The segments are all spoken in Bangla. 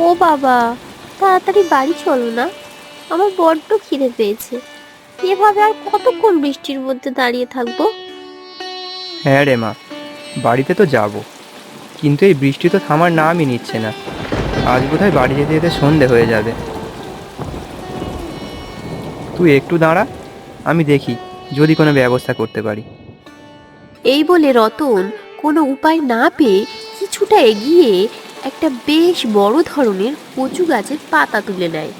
ও বাবা, তাড়াতাড়ি বাড়ি চলো না, আমার বড্ড খিদে পেয়েছে। এভাবে আর কতক্ষণ বৃষ্টির মধ্যে দাঁড়িয়ে থাকবো? হ্যাঁ রে মা, বাড়িতে তো যাব, কিন্তু এই বৃষ্টি তো থামার নামই নিচ্ছে না। আজ বোধহয় বাড়ি যেতে যেতে সন্ধে হয়ে যাবে। তুই একটু দাঁড়া, আমি দেখি যদি কোনো ব্যবস্থা করতে পারি। এই বলে রতন কোনো উপায় না পেয়ে কিছুটা এগিয়ে একটা বেশ বড় ধরনের কচু গাছের পাতা তুলে নেয়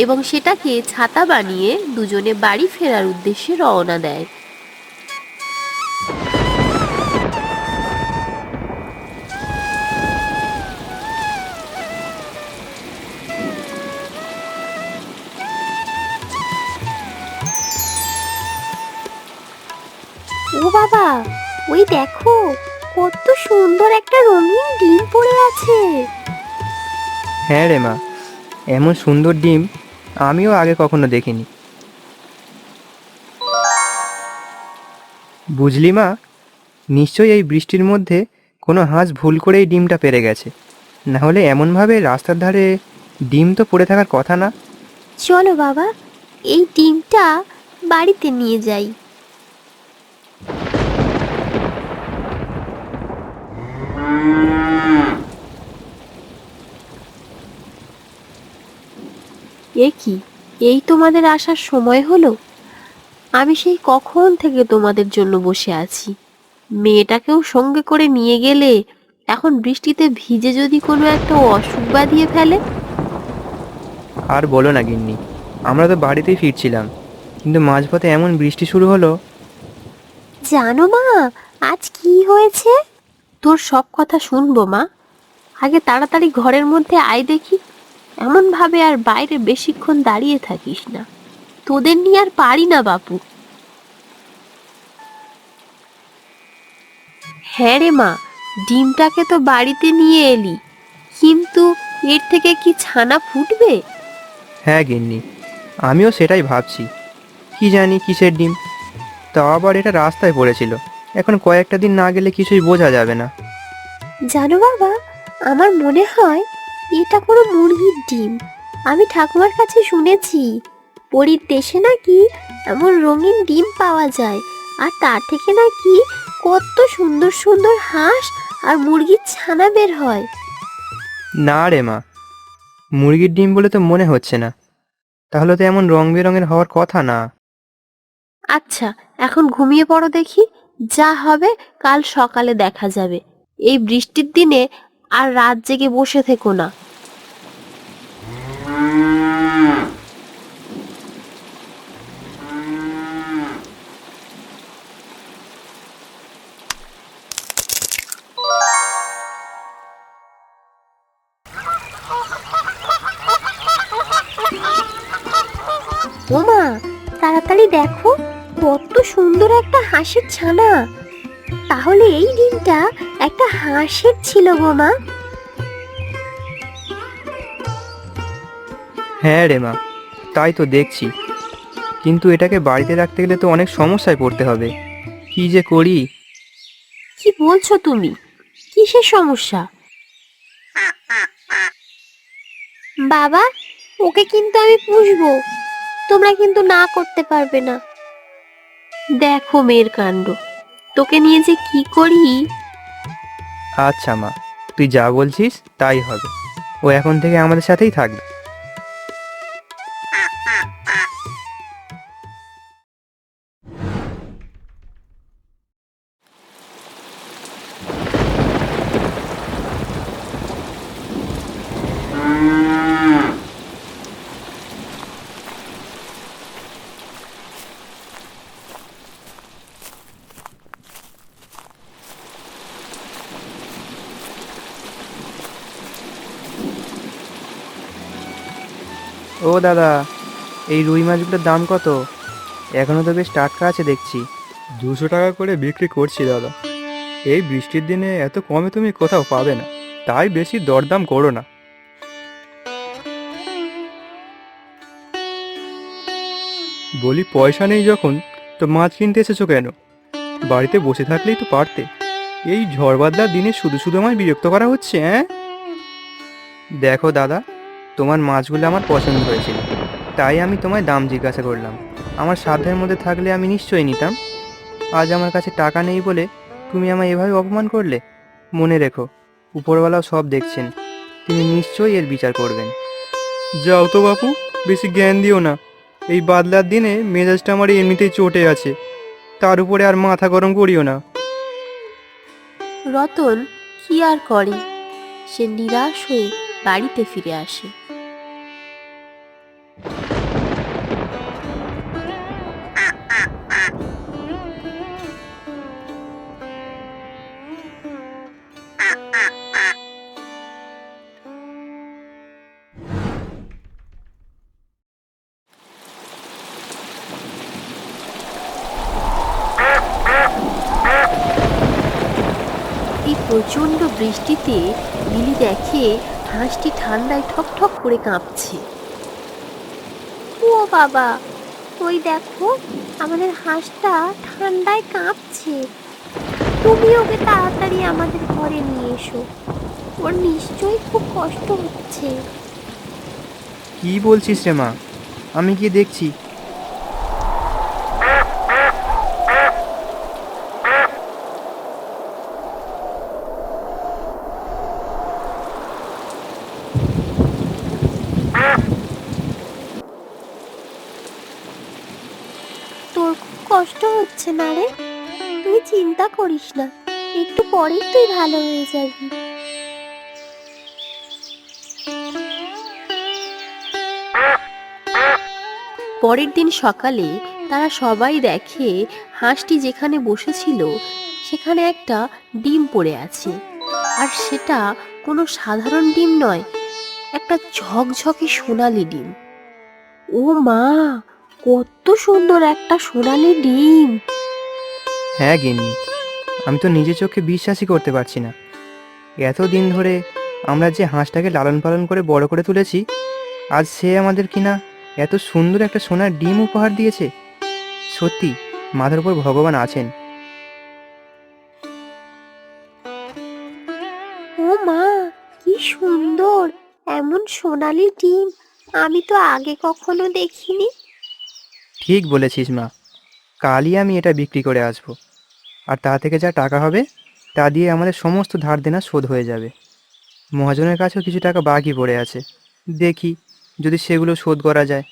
এবং সেটাকে ছাতা বানিয়ে দুজনে বাড়ি ফেরার উদ্দেশ্যে রওনা দেয়। ও বাবা, ওই দেখো, কত সুন্দর একটা রঙিন ডিম পড়ে আছে। হ্যাঁ রে মা, এমন সুন্দর ডিম আমিও আগে কখনো দেখিনি। বুঝলি মা, নিশ্চয়ই এই বৃষ্টির মধ্যে কোনো হাঁস ভুল করে এই ডিমটা পেড়ে গেছে, না হলে এমনভাবে রাস্তার ধারে ডিম তো পড়ে থাকার কথা না। চলো বাবা, এই ডিমটা বাড়িতে নিয়ে যাই। এ কি, এই তোমাদের আসার সময় হলো? আমি সেই কখন থেকে তোমাদের জন্য বসে আছি। মেয়েটাকেও সঙ্গে করে নিয়ে গেলে এখন বৃষ্টিতে ভিজে যদি কোনো একটা অসুখ বাঁধিয়ে ফেলে। আর বলো না গিন্নি, আমরা তো বাড়িতেই ফিরছিলাম, কিন্তু মাঝপথে এমন বৃষ্টি শুরু হলো। জানো মা, আজ কি হয়েছে? তোর সব কথা শুনবো মা, আগে তাড়াতাড়ি ঘরের মধ্যে আয় দেখি। এমন ভাবে আর বাইরে বেশিক্ষণ দাঁড়িয়ে থাকিস না, তোদের নিয়ে আর পারি না বাপু। হ্যাঁ রে মা, ডিমটাকে তো বাড়িতে নিয়ে এলি, কিন্তু এর থেকে কি ছানা ফুটবে? হ্যাঁ গিন্নি, আমিও সেটাই ভাবছি, কি জানি কিসের ডিম। তাও আবার এটা রাস্তায় পড়েছিল, এখন কয়েকটা দিন না গেলে কিছুই বোঝা যাবে না। জানো বাবা, আমার মনে হয় এটা কোনো মুরগির ডিম। আমি ঠাকুমার কাছে শুনেছি পরীর দেশে নাকি এমন রঙিন ডিম পাওয়া যায়, আর তার থেকে নাকি কত সুন্দর সুন্দর হাঁস আর মুরগির ছানা বের হয়। না রে মা, মুরগির ডিম বলে তো মনে হচ্ছে না, তাহলে তো এমন রং বেরঙের হওয়ার কথা না। আচ্ছা, এখন ঘুমিয়ে পড়ো দেখি, যা হবে কাল সকালে দেখা যাবে। এই বৃষ্টির দিনে আর রাত জেগে বসে থেকো না। ওমা, তাড়াতাড়ি দেখো, কত সুন্দর একটা হাঁসের ছানা। তাহলে এই ডিমটা একটা হাঁসের ছিল গো মা। হ্যাঁ রে মা, তাই তো দেখছি, কিন্তু এটাকে বাড়িতে রাখতে গেলে তো অনেক সমস্যায় পড়তে হবে। কি যে করি। কি বলছো তুমি? কিসের সমস্যা? বাবা, ওকে কিন্তু আমি পুষবো, তোমরা কিন্তু না করতে পারবে না। দেখো মেয়ের কাণ্ড, তোকে নিয়ে যে কি করি। আচ্ছা মা, তুই যা বলছিস তাই হবে, ও এখন থেকে আমাদের সাথেই থাকবে। ও দাদা, এই রুই মাছগুলোর দাম কত? এখনো তো বেশ টাটকা আছে দেখছি। 200 টাকা করে বিক্রি করছি দাদা। এই বৃষ্টির দিনে এত কমে তুমি কোথাও পাবে না, তাই বেশি দরদাম করো না। বলি পয়সা নেই যখন, তো মাছ কিনতে এসেছো কেন? বাড়িতে বসে থাকলেই তো পারতে। এই ঝড় বাদলার দিনে শুধু শুধু আমায় বিরক্ত করা হচ্ছে, হ্যাঁ? দেখো দাদা, তোমার মাছগুলো আমার পছন্দ হয়েছিল, তাই আমি তোমায় দাম জিজ্ঞাসা করলাম। আমার সাধ্যের মধ্যে থাকলে আমি নিশ্চয়ই নিতাম। আজ আমার কাছে টাকা নেই বলে তুমি আমায় এভাবে অপমান করলে। মনে রেখো, উপরওয়ালাও সব দেখছেন, তিনি নিশ্চয়ই এর বিচার করবেন। যাও তো বাপু, বেশি জ্ঞান দিও না। এই বাদলার দিনে মেজাজটা আমার এমনিতেই চটে আছে, তার উপরে আর মাথা গরম করিও না। রতন কি আর করে, সে নিরাশ হয়ে বাড়িতে ফিরে আসে। এই প্রচন্ড বৃষ্টিতে মিলি দেখে হাঁসটি ঠান্ডায় ঠক ঠক করে কাঁপছে। ও বাবা, ওই দেখো, আমাদের হাঁসটা ঠান্ডায় কাঁপছে। তুমি ওকে তাড়াতাড়ি আমাদের ঘরে নিয়ে এসো, ওর নিশ্চয়ই খুব কষ্ট হচ্ছে। কি বলছিস রে মা? আমি গিয়ে দেখছি। তোর খুব কষ্ট হচ্ছে না রে? তুই চিন্তা করিস না, একটু পরেই তুই ভালো হয়ে যাবি। পরের দিন সকালে তারা সবাই দেখে হাঁসটি যেখানে বসেছিল সেখানে একটা ডিম পড়ে আছে। আর সেটা কোনো সাধারণ ডিম নয়, একটা ঝকঝকে সোনালি ডিম। ও মা, কত সুন্দর একটা সোনালি ডিম! হ্যাঁ গিন্নি, আমি তো নিজের চোখে বিশ্বাসই করতে পারছি না। এতদিন ধরে আমরা যে হাঁসটাকে লালন পালন করে বড় করে তুলেছি, আজ সে আমাদের কিনা এত সুন্দর একটা সোনার ডিম উপহার দিয়েছে। সত্যি মাথার উপর ভগবান আছেন। ও মা, কি সুন্দর! এমন সোনালি ডিম আমি তো আগে কখনো দেখিনি। ঠিক বলেছিস মা, কালই আমি এটা বিক্রি করে আসবো, আর তা থেকে যা টাকা হবে তা দিয়ে আমাদের সমস্ত ধার দেনা শোধ হয়ে যাবে। মহাজনের কাছেও কিছু টাকা বাকি পড়ে আছে, দেখি যদি সেগুলো শোধ করা যায়।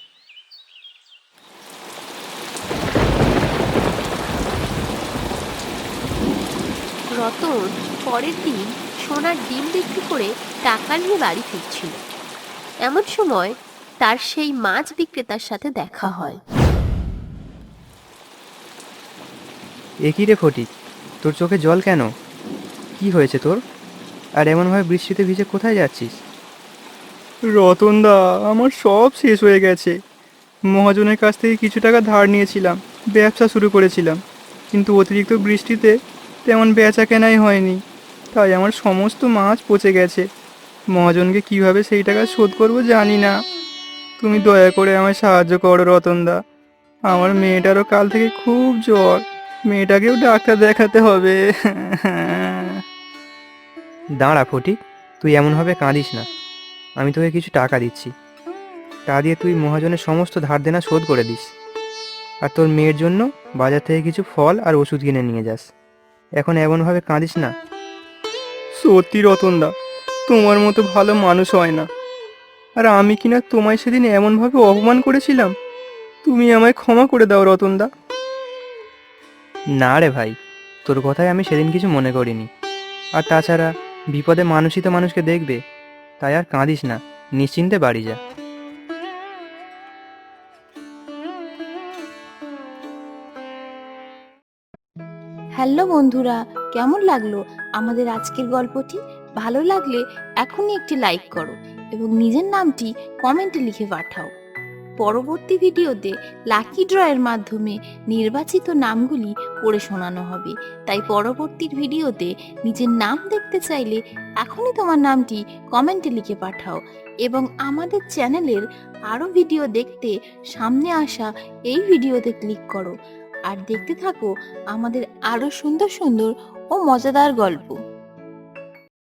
রতন পরের দিন সোনার ডিম বিক্রি করে টাকা নিয়ে বাড়ি ফিরছিল। এমন সময় তার সেই মাছ বিক্রেতার সাথে দেখা হয়। এ কি রে ফটিক, তোর চোখে জল কেন? কি হয়েছে তোর? আর এমনভাবে বৃষ্টিতে ভিজে কোথায় যাচ্ছিস? রতনদা, আমার সব শেষ হয়ে গেছে। মহাজনের কাছ থেকে কিছু টাকা ধার নিয়েছিলাম, ব্যবসা শুরু করেছিলাম, কিন্তু অতিরিক্ত বৃষ্টিতে তেমন বেচা কেনাই হয়নি, তাই আমার সমস্ত মাছ পচে গেছে। মহাজনকে কিভাবে সেই টাকা শোধ করব জানি না। তুমি দয়া করে আমায় সাহায্য করো রতনদা। আমার মেয়েটারও কাল থেকে খুব জ্বর, মেয়েটাকেও ডাক্তার দেখাতে হবে। দাঁড়া ফটিক, তুই এমনভাবে কাঁদিস না। আমি তোকে কিছু টাকা দিচ্ছি, তা দিয়ে তুই মহাজনের সমস্ত ধার দেনা শোধ করে দিস। আর তোর মেয়ের জন্য বাজার থেকে কিছু ফল আর ওষুধ কিনে নিয়ে যাস। এখন এমনভাবে কাঁদিস না। সত্যি রতনদা, তোমার মতো ভালো মানুষ হয় না। আর আমি কিনা তোমায় সেদিন এমনভাবে অপমান করেছিলাম, তুমি আমায় ক্ষমা করে দাও রতনদা। না রে ভাই, তোর কথায় আমি সেদিন কিছু মনে করিনি। আর তাছাড়া বিপদে মানুষই তো মানুষকে দেখবে, তাই আর কাঁদিস না, নিশ্চিন্তে বাড়ি যা। হ্যালো বন্ধুরা, কেমন লাগলো আমাদের আজকের গল্পটি? ভালো লাগলে এখনই একটি লাইক করো এবং নিজের নামটি কমেন্টে লিখে পাঠাও। পরবর্তী ভিডিওতে লাকি ড্রয়ের মাধ্যমে নির্বাচিত নামগুলি পড়ে শোনানো হবে, তাই পরবর্তী ভিডিওতে নিজের নাম দেখতে চাইলে এখনই তোমার নামটি কমেন্টে লিখে পাঠাও এবং আমাদের চ্যানেলের আরও ভিডিও দেখতে সামনে আসা এই ভিডিওতে ক্লিক করো আর দেখতে থাকো আমাদের আরো সুন্দর সুন্দর ও মজাদার গল্প।